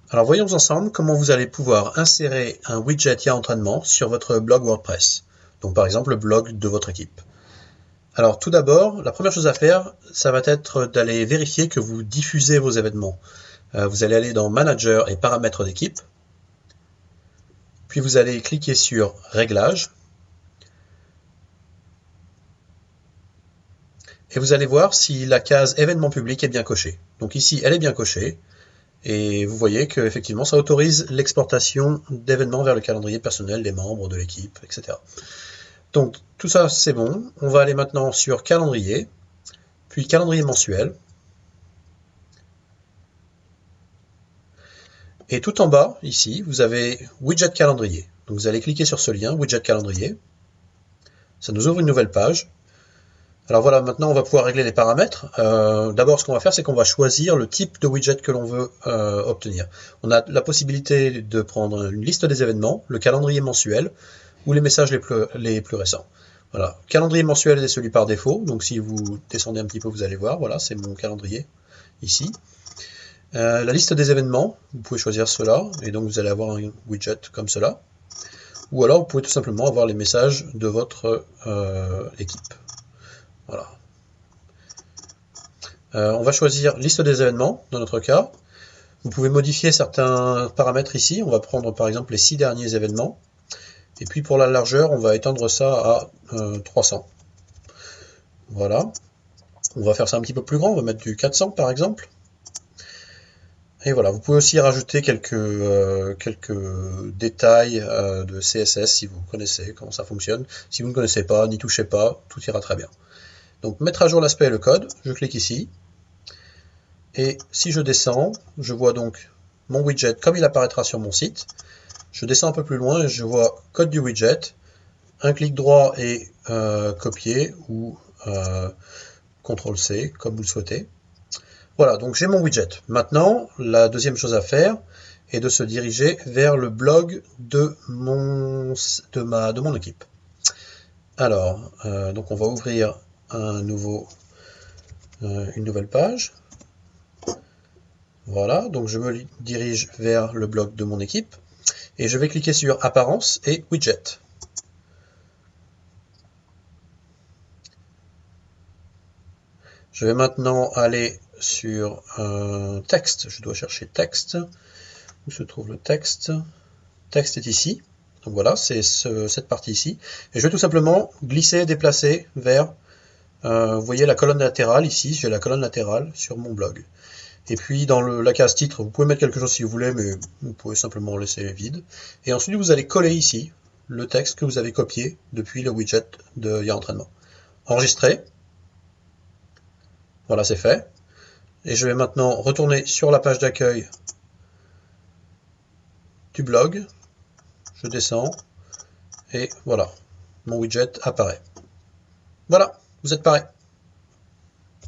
Alors voyons ensemble comment vous allez pouvoir insérer un widget IA entraînement sur votre blog WordPress. Donc par exemple le blog de votre équipe. Alors tout d'abord, la première chose à faire, ça va être d'aller vérifier que vous diffusez vos événements. Vous allez aller dans Manager et Paramètres d'équipe. Puis vous allez cliquer sur Réglages. Et vous allez voir si la case événement public est bien cochée. Donc ici, elle est bien cochée. Et vous voyez qu'effectivement, ça autorise l'exportation d'événements vers le calendrier personnel des membres de l'équipe, etc. Donc tout ça, c'est bon. On va aller maintenant sur calendrier, puis calendrier mensuel. Et tout en bas, ici, vous avez widget calendrier. Donc vous allez cliquer sur ce lien, widget calendrier. Ça nous ouvre une nouvelle page. Alors voilà, maintenant on va pouvoir régler les paramètres. D'abord, ce qu'on va faire, c'est qu'on va choisir le type de widget que l'on veut obtenir. On a la possibilité de prendre une liste des événements, le calendrier mensuel ou les messages les plus récents. Voilà, calendrier mensuel est celui par défaut. Donc si vous descendez un petit peu, vous allez voir. Voilà, c'est mon calendrier ici. La liste des événements, vous pouvez choisir cela et donc vous allez avoir un widget comme cela. Ou alors vous pouvez tout simplement avoir les messages de votre équipe. Voilà. On va choisir liste des événements dans notre cas. Vous pouvez modifier certains paramètres ici. On va prendre par exemple les 6 derniers événements. Et puis pour la largeur, on va étendre ça à 300. Voilà. On va faire ça un petit peu plus grand. On va mettre du 400 par exemple. Et voilà, vous pouvez aussi rajouter quelques détails de CSS si vous connaissez comment ça fonctionne. Si vous ne connaissez pas, n'y touchez pas, tout ira très bien. Donc mettre à jour l'aspect et le code, je clique ici. Et si je descends, je vois donc mon widget comme il apparaîtra sur mon site. Je descends un peu plus loin et je vois code du widget. Un clic droit et copier ou CTRL-C comme vous le souhaitez. Voilà, donc j'ai mon widget. Maintenant, la deuxième chose à faire est de se diriger vers le blog de mon équipe. Alors, donc on va ouvrir une nouvelle page. Voilà, donc je me dirige vers le blog de mon équipe et je vais cliquer sur Apparence et Widget. Je vais maintenant aller sur texte. Je dois chercher texte. Où se trouve le texte? Texte est ici. Donc voilà, c'est cette partie ici. Et je vais tout simplement glisser, déplacer vers, vous voyez la colonne latérale ici. J'ai la colonne latérale sur mon blog. Et puis dans la case titre, vous pouvez mettre quelque chose si vous voulez, mais vous pouvez simplement laisser vide. Et ensuite, vous allez coller ici le texte que vous avez copié depuis le widget de IA Entraînement. Enregistrer. Voilà, c'est fait. Et je vais maintenant retourner sur la page d'accueil du blog. Je descends. Et voilà, mon widget apparaît. Voilà, vous êtes prêts.